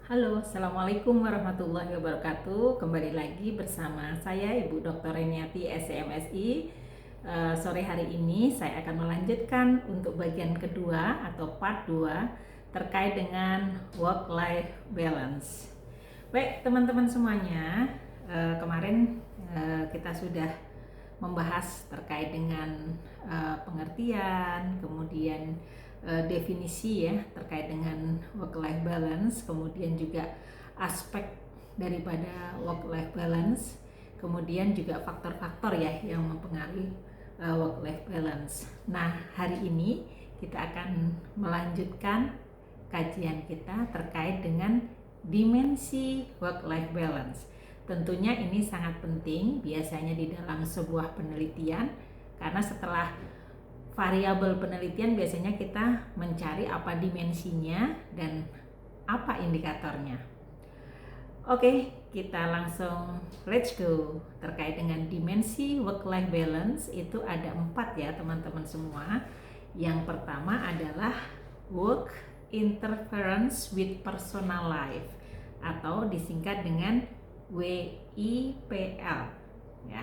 Halo, Assalamualaikum warahmatullahi wabarakatuh. Kembali lagi bersama saya Ibu Dr. Reniati SCMSI. Sore hari ini saya akan melanjutkan untuk bagian kedua atau part 2 terkait dengan work-life balance. Baik teman-teman semuanya, kemarin kita sudah membahas terkait dengan pengertian, kemudian definisi ya terkait dengan work-life balance, kemudian juga aspek daripada work-life balance, kemudian juga faktor-faktor ya yang mempengaruhi work-life balance. Nah, hari ini kita akan melanjutkan kajian kita terkait dengan dimensi work-life balance. Tentunya ini sangat penting biasanya di dalam sebuah penelitian, karena setelah variabel penelitian biasanya kita mencari apa dimensinya dan apa indikatornya. Oke, kita langsung let's go. Terkait dengan dimensi work-life balance itu ada 4 ya teman-teman semua. Yang pertama adalah work interference with personal life atau disingkat dengan WIPL ya.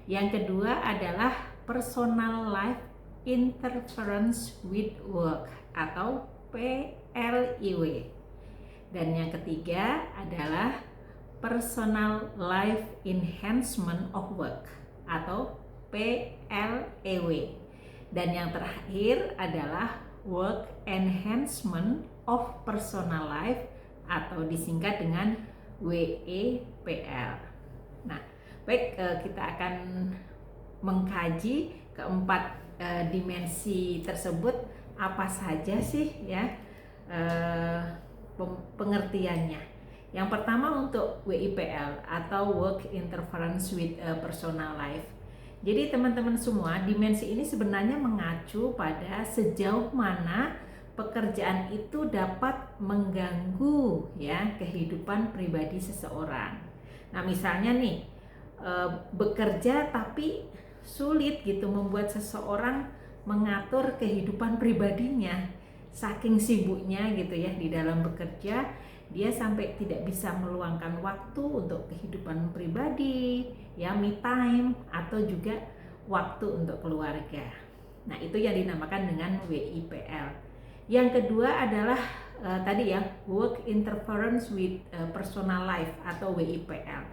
Yang kedua adalah personal life interference with work atau PLIW. Dan yang ketiga adalah personal life enhancement of work atau PLEW. Dan yang terakhir adalah work enhancement of personal life atau disingkat dengan WEPL. Nah, baik, kita akan mengkaji keempat dimensi tersebut apa saja sih ya pengertiannya. Yang pertama untuk WIPL atau work interference with personal life. Jadi teman-teman semua, dimensi ini sebenarnya mengacu pada sejauh mana pekerjaan itu dapat mengganggu ya kehidupan pribadi seseorang. Nah, misalnya nih bekerja tapi sulit gitu membuat seseorang mengatur kehidupan pribadinya, saking sibuknya gitu ya di dalam bekerja, dia sampai tidak bisa meluangkan waktu untuk kehidupan pribadi ya, me time, atau juga waktu untuk keluarga. Nah, itu yang dinamakan dengan WIPL. Yang kedua adalah tadi ya, work interference with personal life atau WIPL.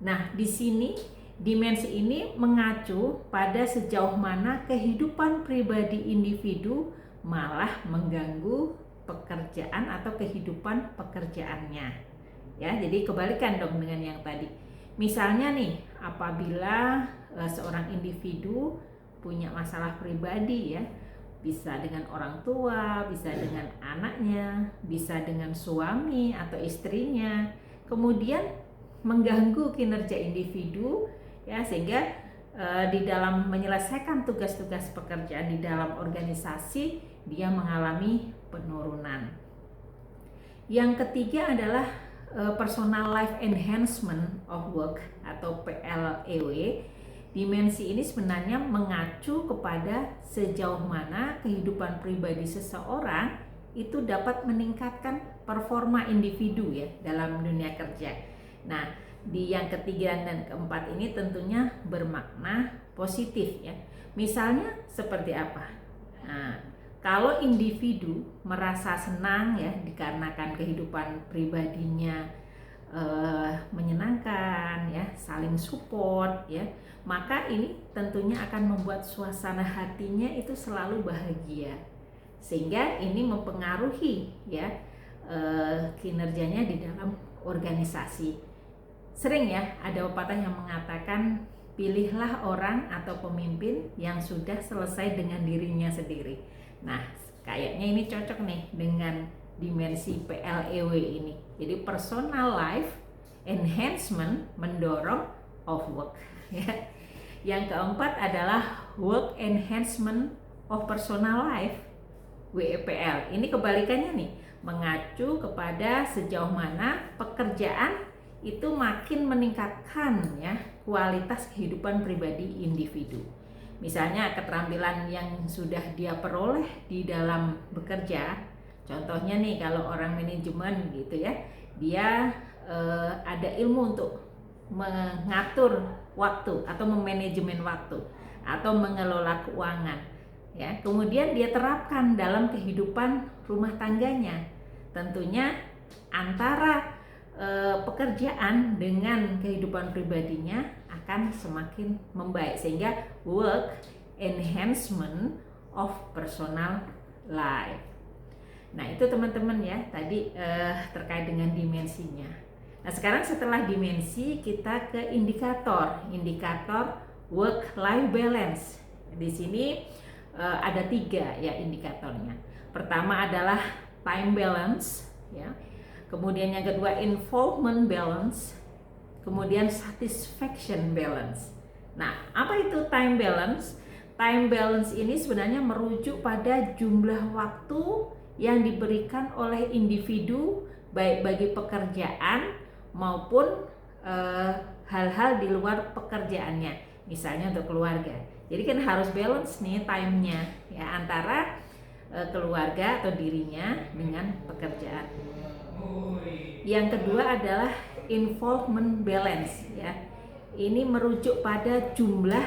Nah, di sini dimensi ini mengacu pada sejauh mana kehidupan pribadi individu malah mengganggu pekerjaan atau kehidupan pekerjaannya. Ya, jadi kebalikan dong dengan yang tadi. Misalnya nih, apabila seorang individu punya masalah pribadi ya, bisa dengan orang tua, bisa dengan anaknya, bisa dengan suami atau istrinya, kemudian mengganggu kinerja individu ya, sehingga di dalam menyelesaikan tugas-tugas pekerjaan di dalam organisasi dia mengalami penurunan. Yang ketiga adalah personal life enhancement of work atau PLEW. Dimensi ini sebenarnya mengacu kepada sejauh mana kehidupan pribadi seseorang itu dapat meningkatkan performa individu ya dalam dunia kerja. Nah, di yang ketiga dan keempat ini tentunya bermakna positif ya. Misalnya seperti apa? Nah, kalau individu merasa senang ya dikarenakan kehidupan pribadinya menyenangkan ya, saling support ya, maka ini tentunya akan membuat suasana hatinya itu selalu bahagia, sehingga ini mempengaruhi ya kinerjanya di dalam organisasi. Sering ya ada pepatah yang mengatakan, pilihlah orang atau pemimpin yang sudah selesai dengan dirinya sendiri. Nah, kayaknya ini cocok nih dengan dimensi PLEW ini. Jadi personal life enhancement mendorong of work ya. Yang keempat adalah work enhancement of personal life, WEPL. Ini kebalikannya nih, mengacu kepada sejauh mana pekerjaan itu makin meningkatkan ya kualitas kehidupan pribadi individu. Misalnya keterampilan yang sudah dia peroleh di dalam bekerja Contohnya nih, kalau orang manajemen gitu ya, dia ada ilmu untuk mengatur waktu atau memanajemen waktu atau mengelola keuangan ya. Kemudian dia terapkan dalam kehidupan rumah tangganya. Tentunya antara pekerjaan dengan kehidupan pribadinya akan semakin membaik, sehingga work enhancement of personal life. Nah itu teman-teman ya, tadi terkait dengan dimensinya. Nah sekarang setelah dimensi, kita ke indikator work-life balance. Di sini ada 3 ya indikatornya. Pertama adalah time balance ya. Kemudian yang kedua involvement balance, kemudian satisfaction balance. Nah, apa itu time balance? Time balance ini sebenarnya merujuk pada jumlah waktu yang diberikan oleh individu baik bagi pekerjaan maupun hal-hal di luar pekerjaannya, misalnya untuk keluarga. Jadi kan harus balance nih time-nya ya, antara keluarga atau dirinya dengan pekerjaan. Yang kedua adalah involvement balance ya. Ini merujuk pada jumlah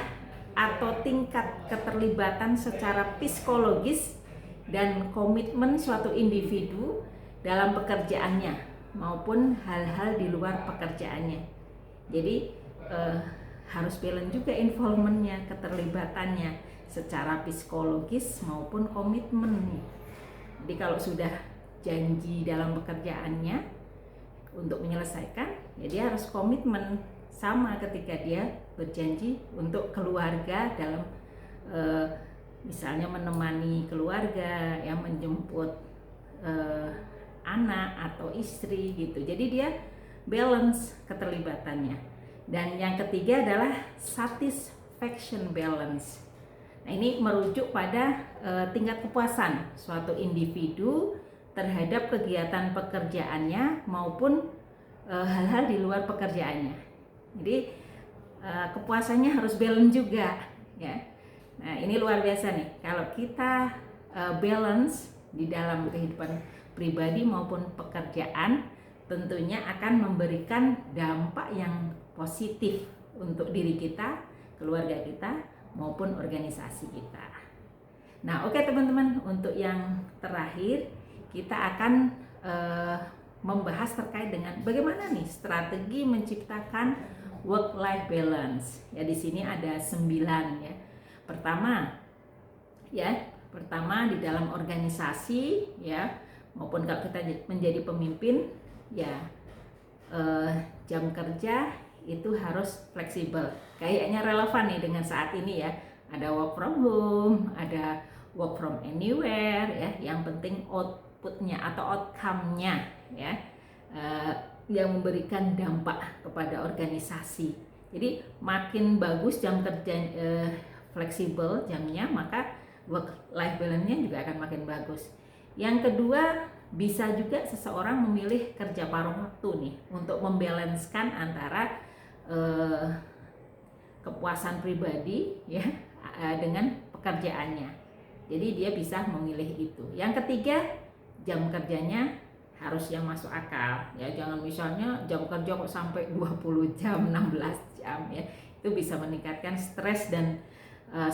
atau tingkat keterlibatan secara psikologis dan komitmen suatu individu dalam pekerjaannya maupun hal-hal di luar pekerjaannya. Jadi harus balance juga involvementnya, keterlibatannya secara psikologis maupun komitmen. Jadi kalau sudah janji dalam pekerjaannya untuk menyelesaikan, ya dia harus komitmen, sama ketika dia berjanji untuk keluarga dalam misalnya menemani keluarga, ya menjemput anak atau istri gitu. Jadi dia balance keterlibatannya. Dan yang ketiga adalah satisfaction balance. Nah, ini merujuk pada tingkat kepuasan suatu individu terhadap kegiatan pekerjaannya maupun hal-hal di luar pekerjaannya. Jadi kepuasannya harus balance juga ya. Nah, ini luar biasa nih. Kalau kita balance di dalam kehidupan pribadi maupun pekerjaan, tentunya akan memberikan dampak yang positif untuk diri kita, keluarga kita, maupun organisasi kita. Nah, oke teman-teman, untuk yang terakhir kita akan membahas terkait dengan bagaimana nih strategi menciptakan work-life balance. Ya, di sini ada 9 ya. Pertama di dalam organisasi ya, maupun kalau kita menjadi pemimpin ya, jam kerja itu harus fleksibel. Kayaknya relevan nih dengan saat ini ya. Ada work from home, ada work from anywhere ya. Yang penting outputnya atau outcome-nya ya, yang memberikan dampak kepada organisasi. Jadi makin bagus jam kerja fleksibel jamnya, maka work life balance-nya juga akan makin bagus. Yang kedua, bisa juga seseorang memilih kerja paruh waktu nih untuk membalanskan antara kepuasan pribadi ya dengan pekerjaannya. Jadi dia bisa memilih itu. Yang ketiga, jam kerjanya harus yang masuk akal ya. Jangan misalnya jam kerja kok sampai 20 jam, 16 jam ya. Itu bisa meningkatkan stres dan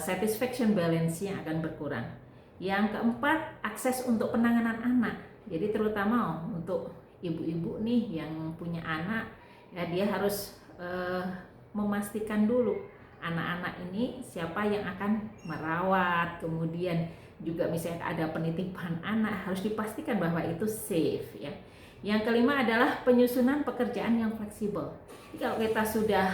satisfaction balance-nya akan berkurang. Yang keempat, akses untuk penanganan anak. Jadi terutama untuk ibu-ibu nih yang punya anak ya, dia harus memastikan dulu anak-anak ini siapa yang akan merawat, kemudian juga misalnya ada penitipan anak, harus dipastikan bahwa itu safe ya. Yang kelima adalah penyusunan pekerjaan yang fleksibel. Jadi kalau kita sudah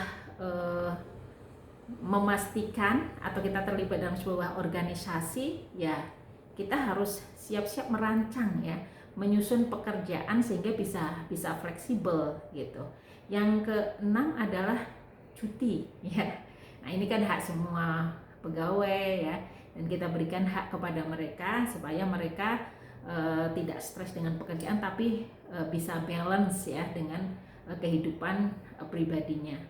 memastikan atau kita terlibat dalam sebuah organisasi ya, kita harus siap-siap merancang ya, menyusun pekerjaan sehingga bisa fleksibel gitu. Yang keenam adalah cuti ya. Nah, ini kan hak semua pegawai ya, dan kita berikan hak kepada mereka supaya mereka tidak stres dengan pekerjaan, tapi bisa balance ya dengan kehidupan pribadinya.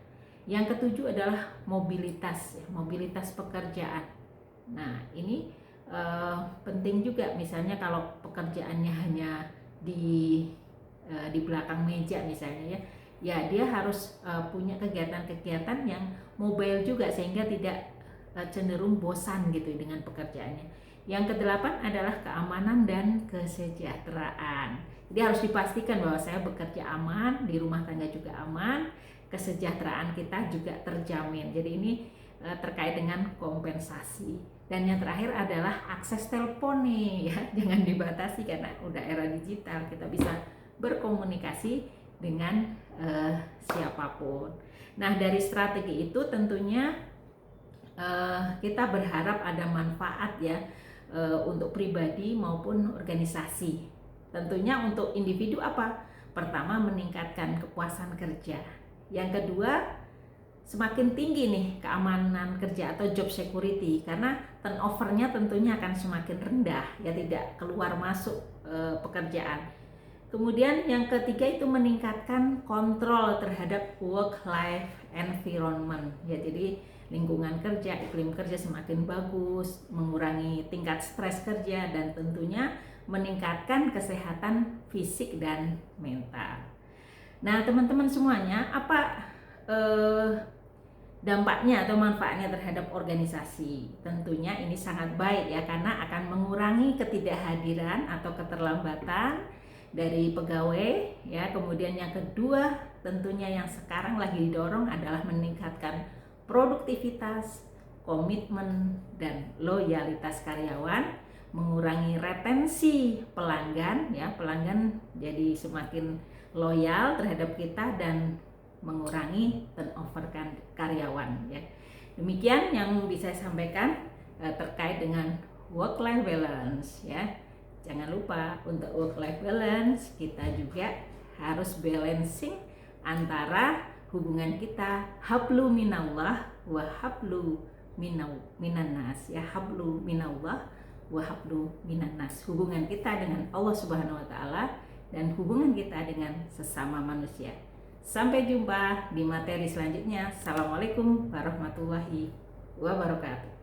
Yang ketujuh adalah mobilitas ya, mobilitas pekerjaan. Nah, ini penting juga, misalnya kalau pekerjaannya hanya di belakang meja misalnya ya dia harus punya kegiatan-kegiatan yang mobile juga sehingga tidak cenderung bosan gitu dengan pekerjaannya. Yang kedelapan adalah keamanan dan kesejahteraan. Jadi harus dipastikan bahwa saya bekerja aman, di rumah tangga juga aman, kesejahteraan kita juga terjamin. Jadi ini terkait dengan kompensasi. Dan yang terakhir adalah akses telepon nih ya, jangan dibatasi karena udah era digital, kita bisa berkomunikasi dengan siapapun. Nah, dari strategi itu tentunya kita berharap ada manfaat ya untuk pribadi maupun organisasi. Tentunya untuk individu apa? Pertama, meningkatkan kepuasan kerja. Yang kedua, semakin tinggi nih keamanan kerja atau job security karena turnovernya tentunya akan semakin rendah ya, tidak keluar masuk pekerjaan. Kemudian yang ketiga itu meningkatkan kontrol terhadap work life environment ya, jadi lingkungan kerja, iklim kerja semakin bagus, mengurangi tingkat stres kerja, dan tentunya meningkatkan kesehatan fisik dan mental. Nah teman-teman semuanya, apa dampaknya atau manfaatnya terhadap organisasi? Tentunya ini sangat baik ya, karena akan mengurangi ketidakhadiran atau keterlambatan dari pegawai ya. Kemudian yang kedua tentunya yang sekarang lagi didorong adalah meningkatkan produktivitas, komitmen, dan loyalitas karyawan, mengurangi retensi pelanggan ya, pelanggan jadi semakin loyal terhadap kita, dan mengurangi turnover karyawan ya. Demikian yang bisa saya sampaikan terkait dengan work life balance ya. Jangan lupa untuk work life balance kita juga harus balancing antara hubungan kita hablu minallah wa hablu minannas ya, hablu minallah wa hablu minannas, hubungan kita dengan Allah Subhanahu wa taala dan hubungan kita dengan sesama manusia. Sampai jumpa di materi selanjutnya. Assalamualaikum warahmatullahi wabarakatuh.